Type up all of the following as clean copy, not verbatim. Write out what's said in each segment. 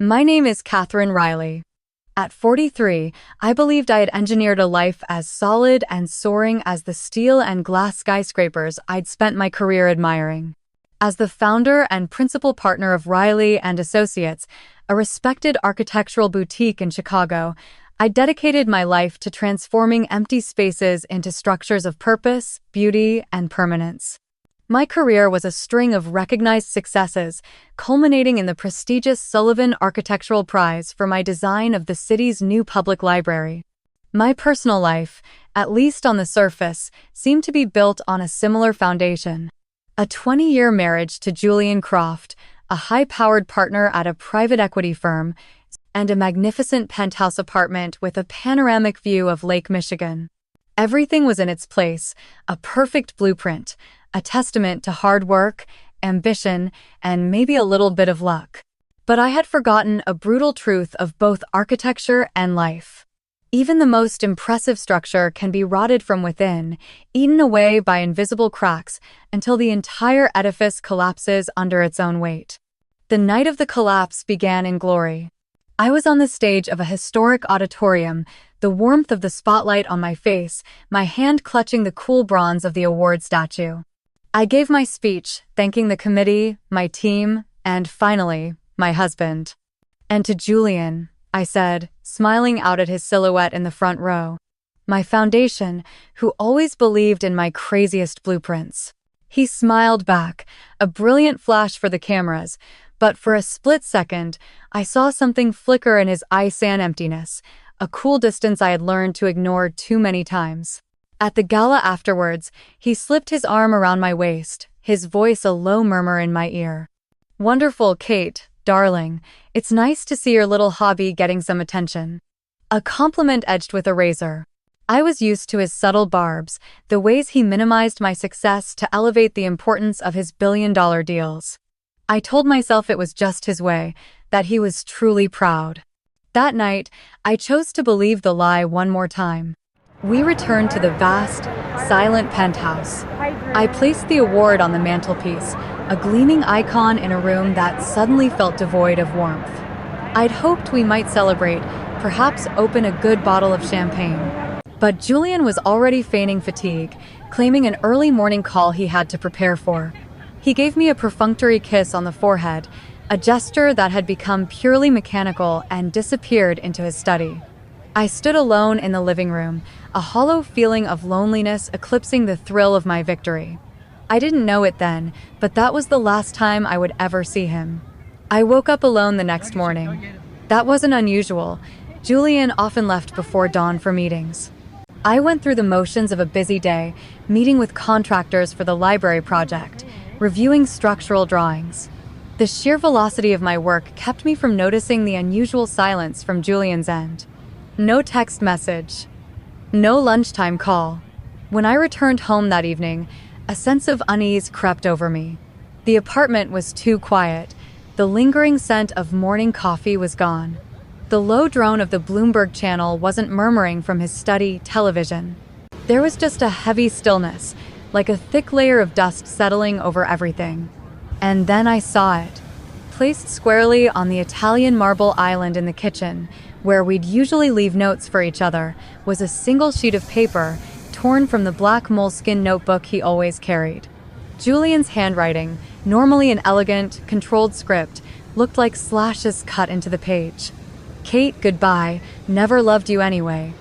My name is Katherine Riley. At 43, I believed I had engineered a life as solid and soaring as the steel and glass skyscrapers I'd spent my career admiring. As the founder and principal partner of Riley and Associates, a respected architectural boutique in Chicago, I dedicated my life to transforming empty spaces into structures of purpose, beauty, and permanence. My career was a string of recognized successes, culminating in the prestigious Sullivan Architectural Prize for my design of the city's new public library. My personal life, at least on the surface, seemed to be built on a similar foundation. A 20-year marriage to Julian, a high-powered partner at a private equity firm, and a magnificent penthouse apartment with a panoramic view of Lake Michigan. Everything was in its place, a perfect blueprint, a testament to hard work, ambition, and maybe a little bit of luck. But I had forgotten a brutal truth of both architecture and life. Even the most impressive structure can be rotted from within, eaten away by invisible cracks until the entire edifice collapses under its own weight. The night of the collapse began in glory. I was on the stage of a historic auditorium, the warmth of the spotlight on my face, my hand clutching the cool bronze of the award statue. I gave my speech, thanking the committee, my team, and finally, my husband. And to Julian, I said, smiling out at his silhouette in the front row. My foundation, who always believed in my craziest blueprints. He smiled back, a brilliant flash for the cameras, but for a split second, I saw something flicker in his eye-sand emptiness, a cool distance I had learned to ignore too many times. At the gala afterwards, he slipped his arm around my waist, his voice a low murmur in my ear. "Wonderful, Kate, darling. It's nice to see your little hobby getting some attention." A compliment edged with a razor. I was used to his subtle barbs, the ways he minimized my success to elevate the importance of his billion-dollar deals. I told myself it was just his way, that he was truly proud. That night, I chose to believe the lie one more time. We returned to the vast, silent penthouse. I placed the award on the mantelpiece, a gleaming icon in a room that suddenly felt devoid of warmth. I'd hoped we might celebrate, perhaps open a good bottle of champagne. But Julian was already feigning fatigue, claiming an early morning call he had to prepare for. He gave me a perfunctory kiss on the forehead, a gesture that had become purely mechanical and disappeared into his study. I stood alone in the living room, a hollow feeling of loneliness eclipsing the thrill of my victory. I didn't know it then, but that was the last time I would ever see him. I woke up alone the next morning. That wasn't unusual. Julian often left before dawn for meetings. I went through the motions of a busy day, meeting with contractors for the library project, reviewing structural drawings. The sheer velocity of my work kept me from noticing the unusual silence from Julian's end. No text message. No lunchtime call. When I returned home that evening, a sense of unease crept over me. The apartment was too quiet. The lingering scent of morning coffee was gone. The low drone of the Bloomberg channel wasn't murmuring from his study television. There was just a heavy stillness, like a thick layer of dust settling over everything. And then I saw it. Placed squarely on the Italian marble island in the kitchen, where we'd usually leave notes for each other, was a single sheet of paper, torn from the black moleskin notebook he always carried. Julian's handwriting, normally an elegant, controlled script, looked like slashes cut into the page. "Kate, goodbye, never loved you anyway."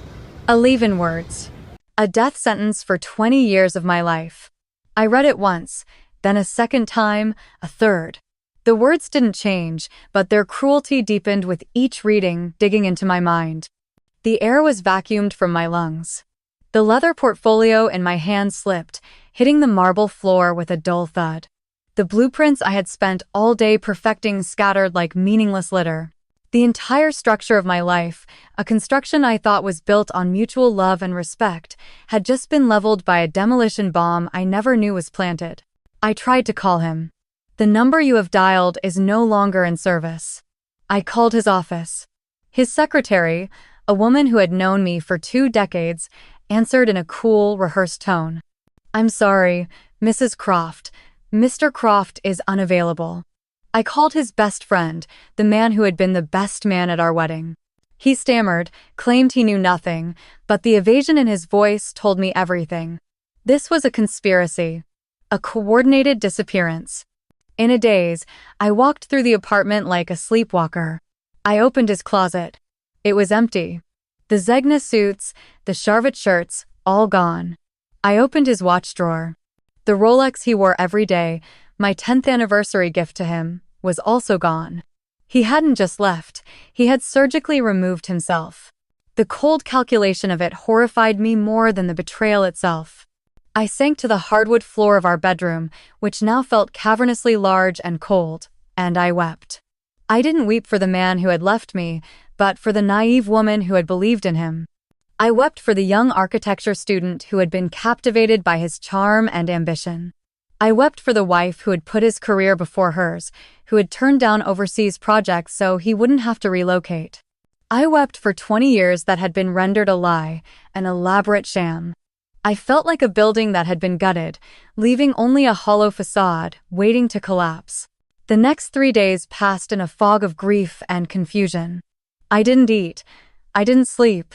A leave-in words. A death sentence for 20 years of my life. I read it once, then a second time, a third. The words didn't change, but their cruelty deepened with each reading, digging into my mind. The air was vacuumed from my lungs. The leather portfolio in my hand slipped, hitting the marble floor with a dull thud. The blueprints I had spent all day perfecting scattered like meaningless litter. The entire structure of my life, a construction I thought was built on mutual love and respect, had just been leveled by a demolition bomb I never knew was planted. I tried to call him. "The number you have dialed is no longer in service." I called his office. His secretary, a woman who had known me for 2 decades, answered in a cool, rehearsed tone. "I'm sorry, Mrs. Croft. Mr. Croft is unavailable." I called his best friend, the man who had been the best man at our wedding. He stammered, claimed he knew nothing, but the evasion in his voice told me everything. This was a conspiracy. A coordinated disappearance. In a daze, I walked through the apartment like a sleepwalker. I opened his closet. It was empty. The Zegna suits, the Charvet shirts, all gone. I opened his watch drawer. The Rolex he wore every day, my 10th anniversary gift to him, was also gone. He hadn't just left, he had surgically removed himself. The cold calculation of it horrified me more than the betrayal itself. I sank to the hardwood floor of our bedroom, which now felt cavernously large and cold, and I wept. I didn't weep for the man who had left me, but for the naive woman who had believed in him. I wept for the young architecture student who had been captivated by his charm and ambition. I wept for the wife who had put his career before hers, who had turned down overseas projects so he wouldn't have to relocate. I wept for 20 years that had been rendered a lie, an elaborate sham. I felt like a building that had been gutted, leaving only a hollow facade, waiting to collapse. The next 3 days passed in a fog of grief and confusion. I didn't eat. I didn't sleep.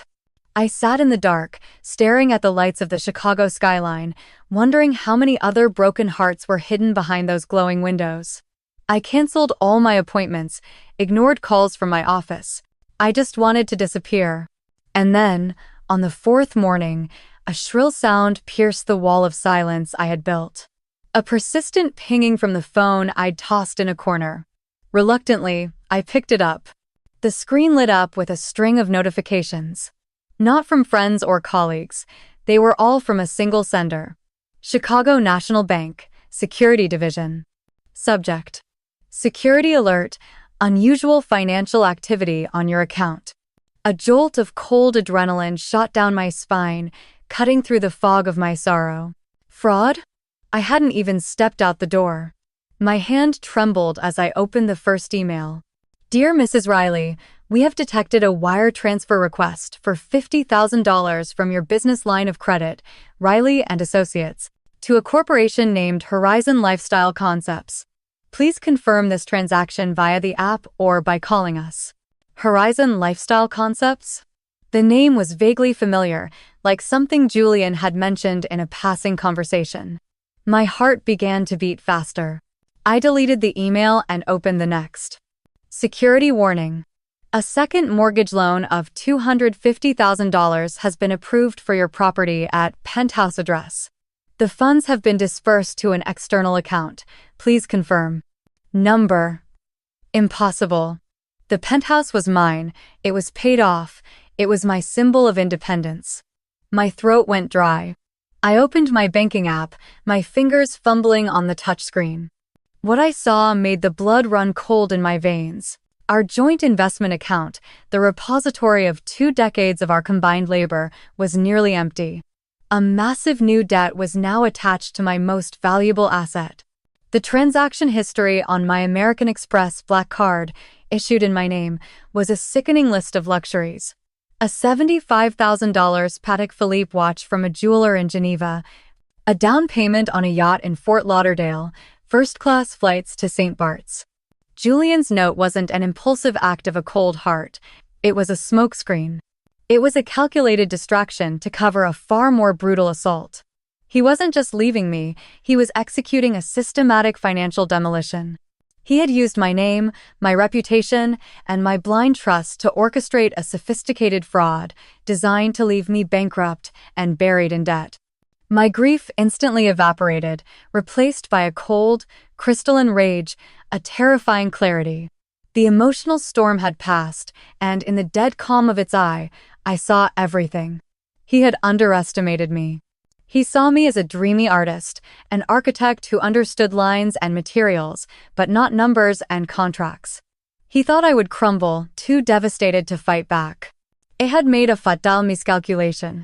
I sat in the dark, staring at the lights of the Chicago skyline, wondering how many other broken hearts were hidden behind those glowing windows. I canceled all my appointments, ignored calls from my office. I just wanted to disappear. And then, on the 4th morning, a shrill sound pierced the wall of silence I had built. A persistent pinging from the phone I'd tossed in a corner. Reluctantly, I picked it up. The screen lit up with a string of notifications. Not from friends or colleagues, they were all from a single sender. Chicago National Bank, Security Division. Subject: Security alert, unusual financial activity on your account. A jolt of cold adrenaline shot down my spine, cutting through the fog of my sorrow. Fraud? I hadn't even stepped out the door. My hand trembled as I opened the first email. Dear Mrs. Riley, we have detected a wire transfer request for $50,000 from your business line of credit, Riley and Associates, to a corporation named Horizon Lifestyle Concepts. Please confirm this transaction via the app or by calling us. Horizon Lifestyle Concepts? The name was vaguely familiar, like something Julian had mentioned in a passing conversation. My heart began to beat faster. I deleted the email and opened the next. Security warning. A second mortgage loan of $250,000 has been approved for your property at penthouse address. The funds have been disbursed to an external account. Please confirm. Number. Impossible. The penthouse was mine. It was paid off. It was my symbol of independence. My throat went dry. I opened my banking app, my fingers fumbling on the touchscreen. What I saw made the blood run cold in my veins. Our joint investment account, the repository of 2 decades of our combined labor, was nearly empty. A massive new debt was now attached to my most valuable asset. The transaction history on my American Express black card, issued in my name, was a sickening list of luxuries. A $75,000 Patek Philippe watch from a jeweler in Geneva, a down payment on a yacht in Fort Lauderdale, first-class flights to St. Barts. Julian's note wasn't an impulsive act of a cold heart. It was a smokescreen. It was a calculated distraction to cover a far more brutal assault. He wasn't just leaving me, he was executing a systematic financial demolition. He had used my name, my reputation, and my blind trust to orchestrate a sophisticated fraud designed to leave me bankrupt and buried in debt. My grief instantly evaporated, replaced by a cold, crystalline rage, a terrifying clarity. The emotional storm had passed, and in the dead calm of its eye, I saw everything. He had underestimated me. He saw me as a dreamy artist, an architect who understood lines and materials, but not numbers and contracts. He thought I would crumble, too devastated to fight back. It had made a fatal miscalculation.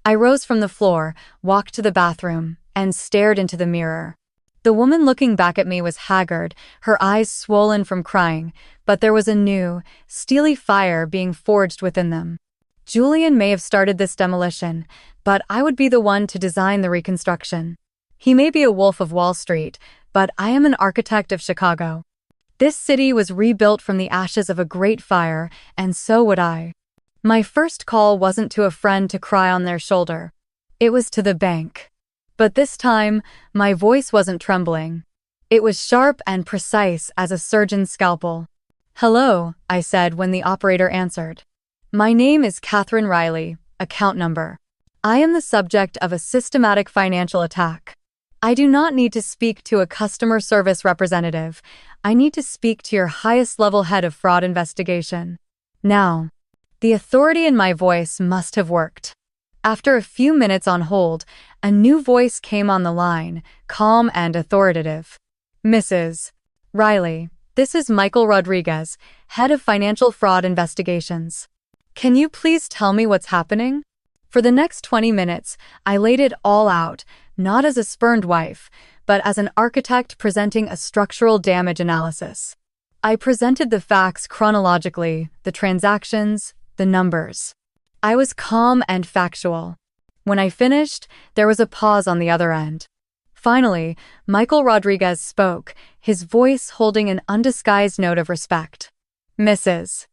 I rose from the floor, walked to the bathroom, and stared into the mirror. The woman looking back at me was haggard, her eyes swollen from crying, but there was a new, steely fire being forged within them. Julian may have started this demolition, but I would be the one to design the reconstruction. He may be a wolf of Wall Street, but I am an architect of Chicago. This city was rebuilt from the ashes of a great fire, and so would I. My first call wasn't to a friend to cry on their shoulder. It was to the bank. But this time, my voice wasn't trembling. It was sharp and precise as a surgeon's scalpel. "Hello," I said when the operator answered. "My name is Katherine Riley, account number. I am the subject of a systematic financial attack. I do not need to speak to a customer service representative. I need to speak to your highest level head of fraud investigation. Now." The authority in my voice must have worked. After a few minutes on hold, a new voice came on the line, calm and authoritative. "Mrs. Riley, this is Michael Rodriguez, head of financial fraud investigations. Can you please tell me what's happening?" For the next 20 minutes, I laid it all out, not as a spurned wife, but as an architect presenting a structural damage analysis. I presented the facts chronologically, the transactions, the numbers. I was calm and factual. When I finished, there was a pause on the other end. Finally, Michael Rodriguez spoke, his voice holding an undisguised note of respect. "Mrs.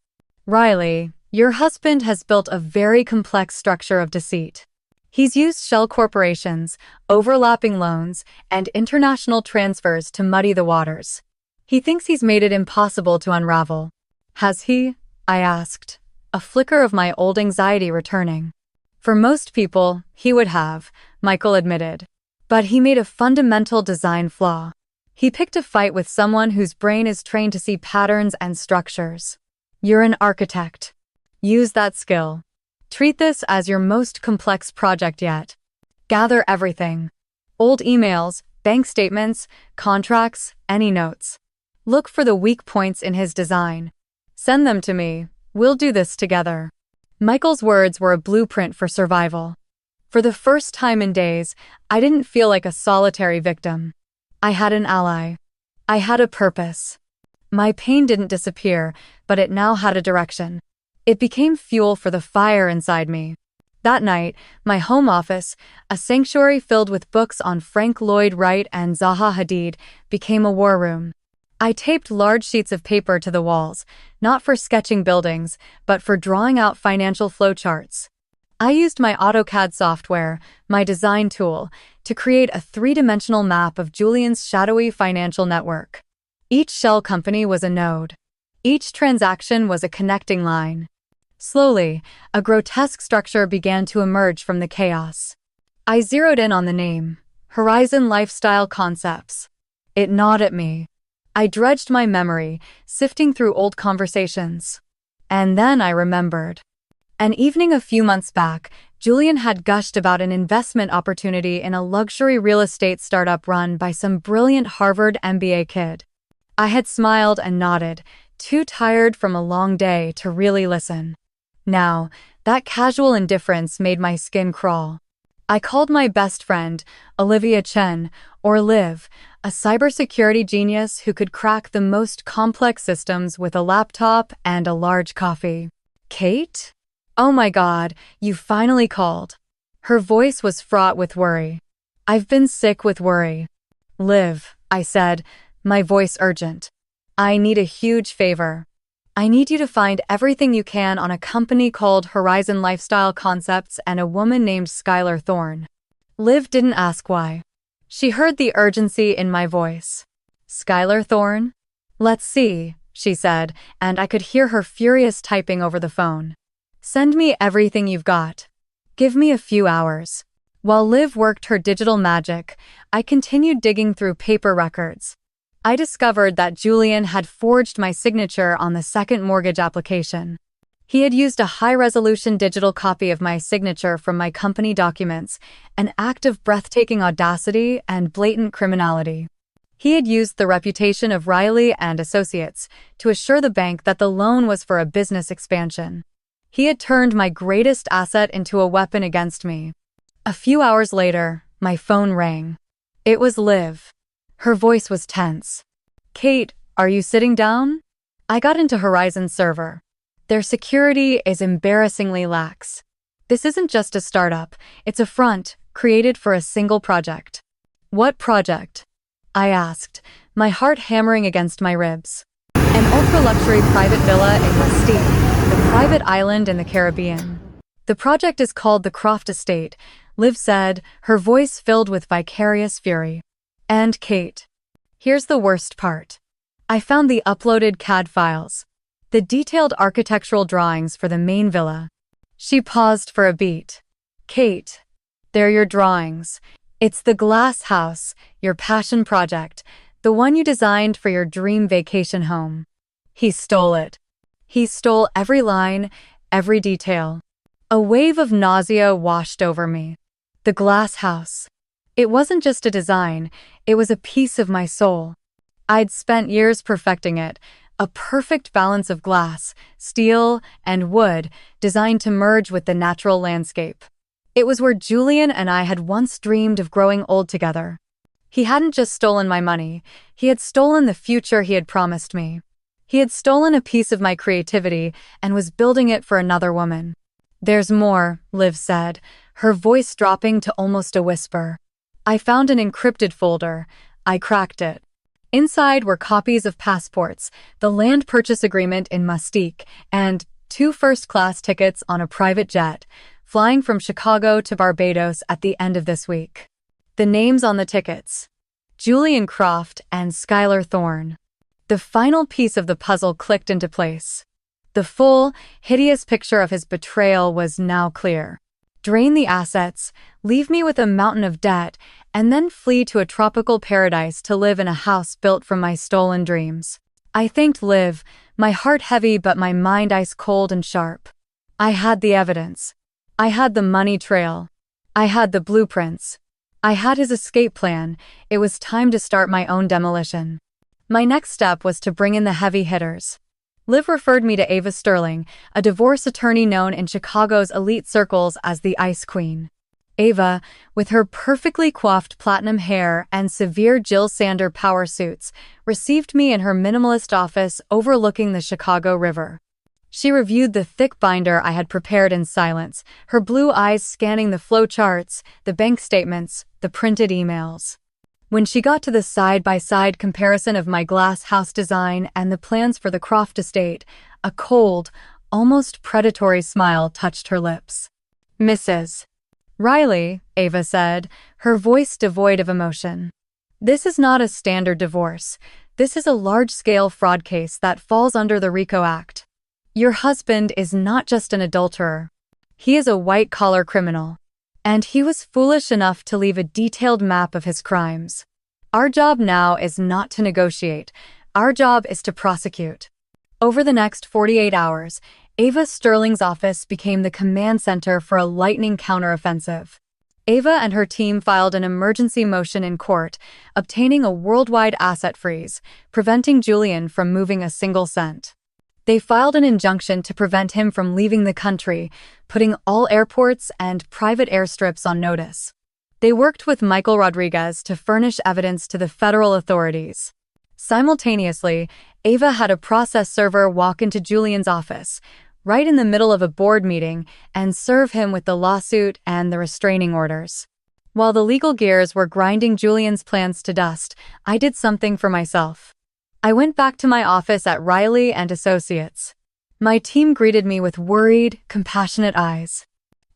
Riley, your husband has built a very complex structure of deceit. He's used shell corporations, overlapping loans, and international transfers to muddy the waters. He thinks he's made it impossible to unravel. Has he?" I asked, a flicker of my old anxiety returning. "For most people, he would have," Michael admitted. "But he made a fundamental design flaw. He picked a fight with someone whose brain is trained to see patterns and structures. You're an architect. Use that skill. Treat this as your most complex project yet. Gather everything. Old emails, bank statements, contracts, any notes. Look for the weak points in his design. Send them to me. We'll do this together." Michael's words were a blueprint for survival. For the first time in days, I didn't feel like a solitary victim. I had an ally. I had a purpose. My pain didn't disappear, but it now had a direction. It became fuel for the fire inside me. That night, my home office, a sanctuary filled with books on Frank Lloyd Wright and Zaha Hadid, became a war room. I taped large sheets of paper to the walls, not for sketching buildings, but for drawing out financial flowcharts. I used my AutoCAD software, my design tool, to create a three-dimensional map of Julian's shadowy financial network. Each shell company was a node. Each transaction was a connecting line. Slowly, a grotesque structure began to emerge from the chaos. I zeroed in on the name, Horizon Lifestyle Concepts. It gnawed at me. I dredged my memory, sifting through old conversations. And then I remembered. An evening a few months back, Julian had gushed about an investment opportunity in a luxury real estate startup run by some brilliant Harvard MBA kid. I had smiled and nodded, too tired from a long day to really listen. Now, that casual indifference made my skin crawl. I called my best friend, Olivia Chen, or Liv, a cybersecurity genius who could crack the most complex systems with a laptop and a large coffee. "Kate? Oh my God, you finally called." Her voice was fraught with worry. "I've been sick with worry." "Liv," I said, my voice urgent. "I need a huge favor. I need you to find everything you can on a company called Horizon Lifestyle Concepts and a woman named Skylar Thorne." Liv didn't ask why. She heard the urgency in my voice. "Skylar Thorne? Let's see," she said, and I could hear her furious typing over the phone. "Send me everything you've got. Give me a few hours." While Liv worked her digital magic, I continued digging through paper records. I discovered that Julian had forged my signature on the second mortgage application. He had used a high-resolution digital copy of my signature from my company documents, an act of breathtaking audacity and blatant criminality. He had used the reputation of Riley and Associates to assure the bank that the loan was for a business expansion. He had turned my greatest asset into a weapon against me. A few hours later, my phone rang. It was Liv. Her voice was tense. "Kate, are you sitting down?" I got into Horizon's server. Their security is embarrassingly lax. This isn't just a startup, it's a front, created for a single project. "What project?" I asked, my heart hammering against my ribs. An ultra-luxury private villa in Mystique, the private island in the Caribbean. The project is called the Croft Estate, Liv said, her voice filled with vicarious fury. And Kate. Here's the worst part. I found the uploaded CAD files. The detailed architectural drawings for the main villa. She paused for a beat. Kate. They're your drawings. It's the glass house, your passion project, the one you designed for your dream vacation home. He stole it. He stole every line, every detail. A wave of nausea washed over me. The glass house. It wasn't just a design, it was a piece of my soul. I'd spent years perfecting it, a perfect balance of glass, steel, and wood designed to merge with the natural landscape. It was where Julian and I had once dreamed of growing old together. He hadn't just stolen my money, he had stolen the future he had promised me. He had stolen a piece of my creativity and was building it for another woman. There's more, Liv said, her voice dropping to almost a whisper. I found an encrypted folder. I cracked it. Inside were copies of passports, the land purchase agreement in Mystique, and 2 first-class tickets on a private jet, flying from Chicago to Barbados at the end of this week. The names on the tickets: Julian Croft and Skylar Thorne. The final piece of the puzzle clicked into place. The full, hideous picture of his betrayal was now clear. Drain the assets, leave me with a mountain of debt, and then flee to a tropical paradise to live in a house built from my stolen dreams. I thanked Liv, my heart heavy but my mind ice cold and sharp. I had the evidence. I had the money trail. I had the blueprints. I had his escape plan. It was time to start my own demolition. My next step was to bring in the heavy hitters. Liv referred me to Ava Sterling, a divorce attorney known in Chicago's elite circles as the Ice Queen. Ava, with her perfectly coiffed platinum hair and severe Jill Sander power suits, received me in her minimalist office overlooking the Chicago River. She reviewed the thick binder I had prepared in silence, her blue eyes scanning the flow charts, the bank statements, the printed emails. When she got to the side-by-side comparison of my glass house design and the plans for the Croft estate, a cold, almost predatory smile touched her lips. Mrs. Riley, Ava said, her voice devoid of emotion. This is not a standard divorce. This is a large-scale fraud case that falls under the RICO Act. Your husband is not just an adulterer. He is a white-collar criminal. And he was foolish enough to leave a detailed map of his crimes. Our job now is not to negotiate. Our job is to prosecute. Over the next 48 hours, Ava Sterling's office became the command center for a lightning counteroffensive. Ava and her team filed an emergency motion in court, obtaining a worldwide asset freeze, preventing Julian from moving a single cent. They filed an injunction to prevent him from leaving the country, putting all airports and private airstrips on notice. They worked with Michael Rodriguez to furnish evidence to the federal authorities. Simultaneously, Ava had a process server walk into Julian's office, right in the middle of a board meeting, and serve him with the lawsuit and the restraining orders. While the legal gears were grinding Julian's plans to dust, I did something for myself. I went back to my office at Riley and Associates. My team greeted me with worried, compassionate eyes.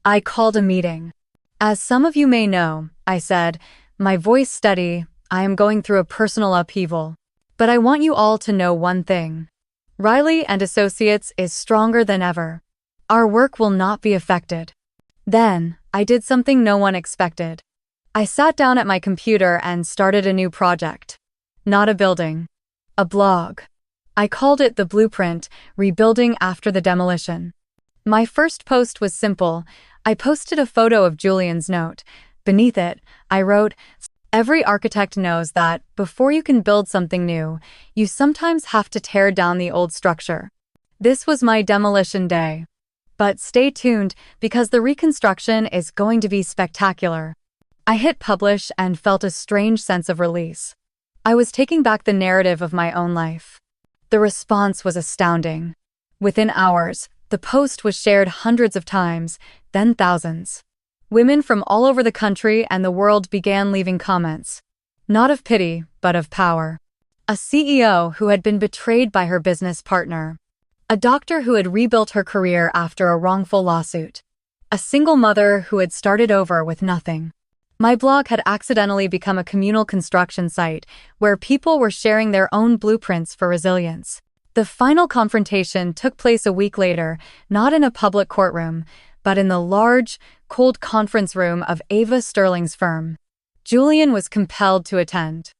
I called a meeting. As some of you may know, I said, my voice steady, I am going through a personal upheaval. But I want you all to know one thing. Riley and Associates is stronger than ever. Our work will not be affected. Then, I did something no one expected. I sat down at my computer and started a new project. Not a building. A blog. I called it The Blueprint, Rebuilding After the Demolition. My first post was simple. I posted a photo of Julian's note. Beneath it, I wrote, every architect knows that, before you can build something new, you sometimes have to tear down the old structure. This was my demolition day. But stay tuned, because the reconstruction is going to be spectacular. I hit publish and felt a strange sense of release. I was taking back the narrative of my own life. The response was astounding. Within hours, the post was shared hundreds of times, then thousands. Women from all over the country and the world began leaving comments. Not of pity, but of power. A CEO who had been betrayed by her business partner. A doctor who had rebuilt her career after a wrongful lawsuit. A single mother who had started over with nothing. My blog had accidentally become a communal construction site where people were sharing their own blueprints for resilience. The final confrontation took place a week later, not in a public courtroom, but in the large, cold conference room of Ava Sterling's firm. Julian was compelled to attend.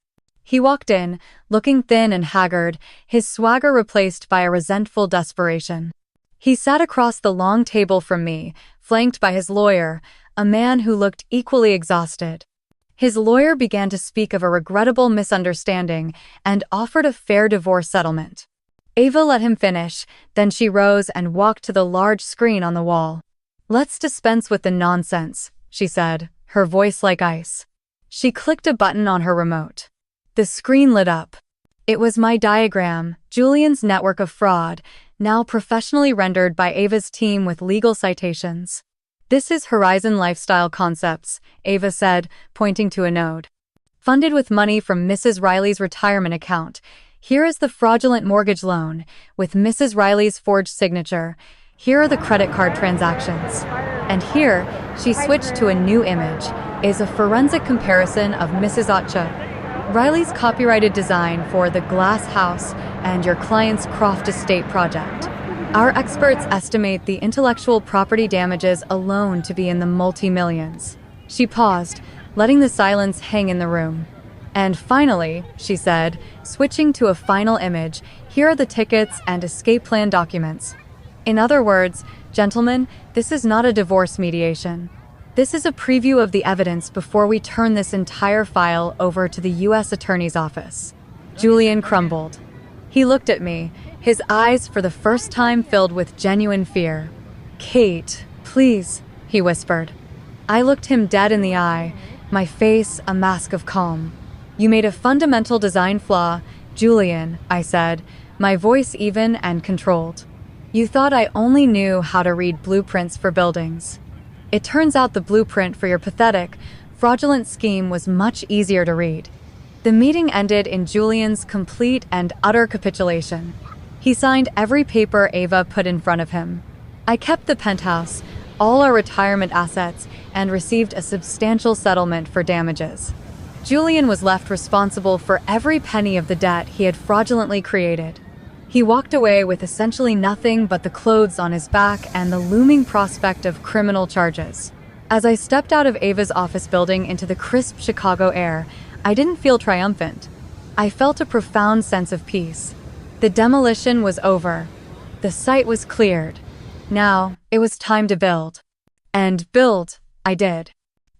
He walked in, looking thin and haggard, his swagger replaced by a resentful desperation. He sat across the long table from me, flanked by his lawyer, a man who looked equally exhausted. His lawyer began to speak of a regrettable misunderstanding and offered a fair divorce settlement. Ava let him finish, then she rose and walked to the large screen on the wall. "Let's dispense with the nonsense," she said, her voice like ice. She clicked a button on her remote. The screen lit up. It was my diagram, Julian's network of fraud, now professionally rendered by Ava's team with legal citations. "This is Horizon Lifestyle Concepts," Ava said, pointing to a node. "Funded with money from Mrs. Riley's retirement account. Here is the fraudulent mortgage loan, with Mrs. Riley's forged signature. Here are the credit card transactions. And here," she switched to a new image, "is a forensic comparison of Mrs. Riley's copyrighted design for the Glass House and your client's Croft Estate project. Our experts estimate the intellectual property damages alone to be in the multi-millions." She paused, letting the silence hang in the room. "And finally," she said, switching to a final image, "here are the tickets and escape plan documents. In other words, gentlemen, this is not a divorce mediation. This is a preview of the evidence before we turn this entire file over to the U.S. Attorney's Office." Julian crumbled. He looked at me, his eyes for the first time filled with genuine fear. "Kate, please," he whispered. I looked him dead in the eye, my face a mask of calm. "You made a fundamental design flaw, Julian," I said, my voice even and controlled. "You thought I only knew how to read blueprints for buildings. It turns out the blueprint for your pathetic, fraudulent scheme was much easier to read." The meeting ended in Julian's complete and utter capitulation. He signed every paper Ava put in front of him. I kept the penthouse, all our retirement assets, and received a substantial settlement for damages. Julian was left responsible for every penny of the debt he had fraudulently created. He walked away with essentially nothing but the clothes on his back and the looming prospect of criminal charges. As I stepped out of Ava's office building into the crisp Chicago air, I didn't feel triumphant. I felt a profound sense of peace. The demolition was over. The site was cleared. Now, it was time to build. And build, I did.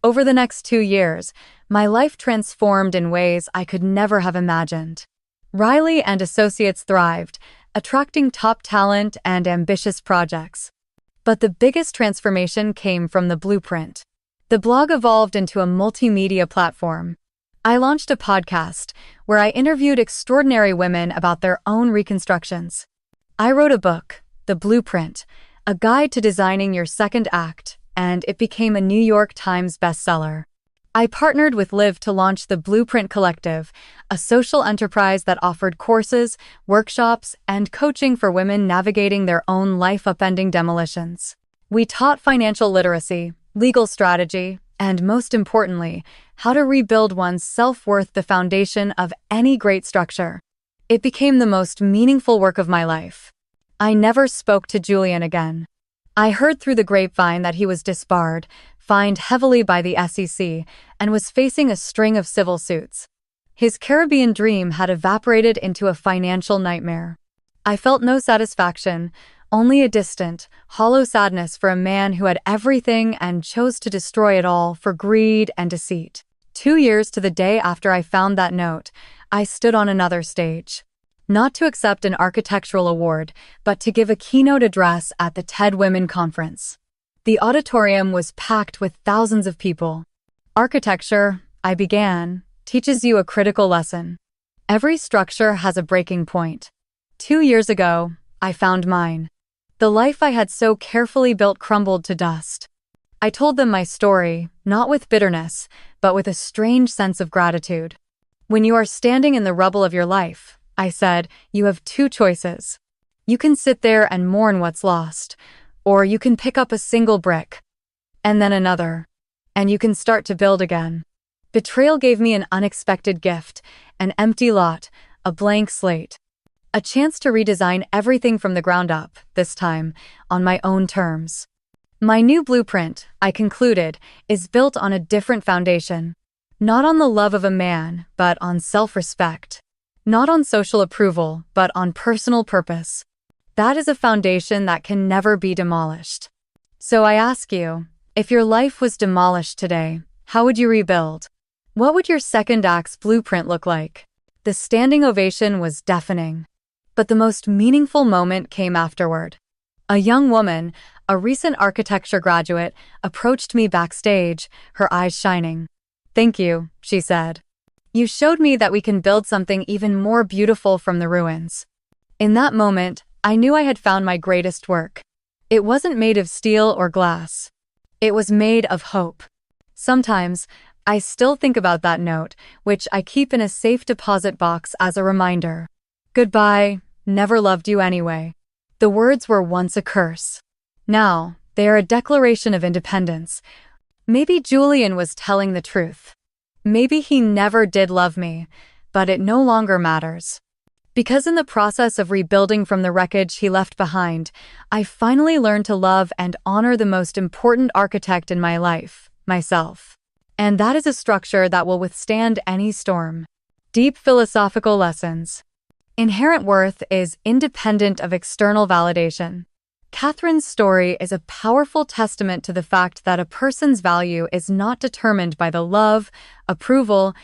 Over the next 2 years, my life transformed in ways I could never have imagined. Riley and Associates thrived, attracting top talent and ambitious projects. But the biggest transformation came from the blueprint. The blog evolved into a multimedia platform. I launched a podcast where I interviewed extraordinary women about their own reconstructions. I wrote a book, The Blueprint, a guide to designing your second act, and it became a New York Times bestseller. I partnered with Liv to launch the Blueprint Collective, a social enterprise that offered courses, workshops, and coaching for women navigating their own life-upending demolitions. We taught financial literacy, legal strategy, and most importantly, how to rebuild one's self-worth, the foundation of any great structure. It became the most meaningful work of my life. I never spoke to Julian again. I heard through the grapevine that he was disbarred, fined heavily by the SEC, and was facing a string of civil suits. His Caribbean dream had evaporated into a financial nightmare. I felt no satisfaction, only a distant, hollow sadness for a man who had everything and chose to destroy it all for greed and deceit. 2 years to the day after I found that note, I stood on another stage. Not to accept an architectural award, but to give a keynote address at the TED Women Conference. The auditorium was packed with thousands of people. Architecture, I began, teaches you a critical lesson. Every structure has a breaking point. 2 years ago, I found mine. The life I had so carefully built crumbled to dust. I told them my story, not with bitterness, but with a strange sense of gratitude. When you are standing in the rubble of your life, I said, you have two choices. You can sit there and mourn what's lost, or you can pick up a single brick, and then another, and you can start to build again. Betrayal gave me an unexpected gift, an empty lot, a blank slate. A chance to redesign everything from the ground up, this time, on my own terms. My new blueprint, I concluded, is built on a different foundation. Not on the love of a man, but on self-respect. Not on social approval, but on personal purpose. That is a foundation that can never be demolished. So I ask you, if your life was demolished today, how would you rebuild? What would your second act's blueprint look like? The standing ovation was deafening. But the most meaningful moment came afterward. A young woman, a recent architecture graduate, approached me backstage, her eyes shining. "Thank you," she said. "You showed me that we can build something even more beautiful from the ruins." In that moment, I knew I had found my greatest work. It wasn't made of steel or glass. It was made of hope. Sometimes, I still think about that note, which I keep in a safe deposit box as a reminder. Goodbye, never loved you anyway. The words were once a curse. Now, they are a declaration of independence. Maybe Julian was telling the truth. Maybe he never did love me, but it no longer matters. Because in the process of rebuilding from the wreckage he left behind, I finally learned to love and honor the most important architect in my life, myself. And that is a structure that will withstand any storm. Deep philosophical lessons. Inherent worth is independent of external validation. Katherine's story is a powerful testament to the fact that a person's value is not determined by the love, approval,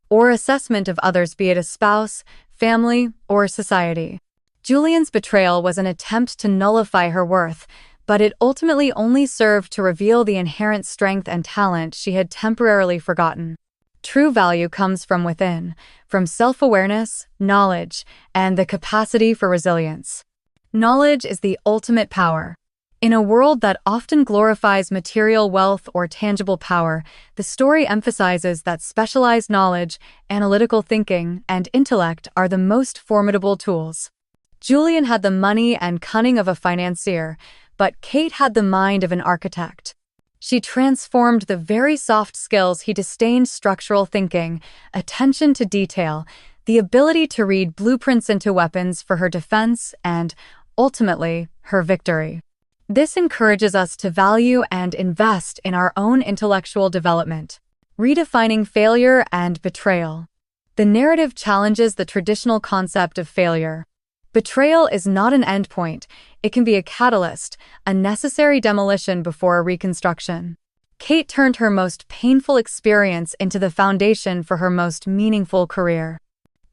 or assessment of others, be it a spouse, family, or society. Julian's betrayal was an attempt to nullify her worth, but it ultimately only served to reveal the inherent strength and talent she had temporarily forgotten. True value comes from within, from self-awareness, knowledge, and the capacity for resilience. Knowledge is the ultimate power. In a world that often glorifies material wealth or tangible power, the story emphasizes that specialized knowledge, analytical thinking, and intellect are the most formidable tools. Julian had the money and cunning of a financier, but Kate had the mind of an architect. She transformed the very soft skills he disdained: structural thinking, attention to detail, the ability to read blueprints into weapons for her defense, and, ultimately, her victory. This encourages us to value and invest in our own intellectual development. Redefining failure and betrayal. The narrative challenges the traditional concept of failure. Betrayal is not an endpoint. It can be a catalyst, a necessary demolition before a reconstruction. Kate turned her most painful experience into the foundation for her most meaningful career.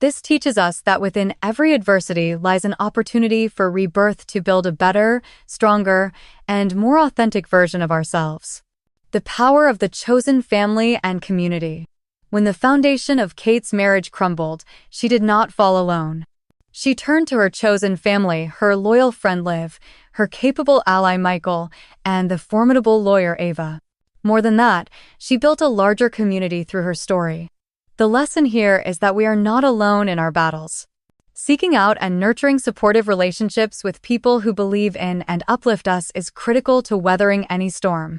This teaches us that within every adversity lies an opportunity for rebirth to build a better, stronger, and more authentic version of ourselves. The power of the chosen family and community. When the foundation of Kate's marriage crumbled, she did not fall alone. She turned to her chosen family, her loyal friend Liv, her capable ally Michael, and the formidable lawyer Ava. More than that, she built a larger community through her story. The lesson here is that we are not alone in our battles. Seeking out and nurturing supportive relationships with people who believe in and uplift us is critical to weathering any storm.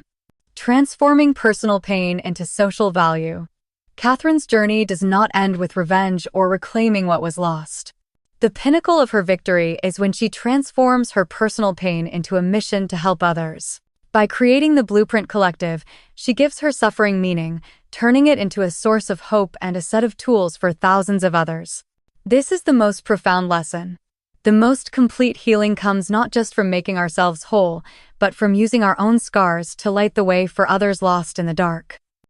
Transforming personal pain into social value. Katherine's journey does not end with revenge or reclaiming what was lost. The pinnacle of her victory is when she transforms her personal pain into a mission to help others. By creating the Blueprint Collective, she gives her suffering meaning, turning it into a source of hope and a set of tools for thousands of others. This is the most profound lesson. The most complete healing comes not just from making ourselves whole, but from using our own scars to light the way for others lost in the dark.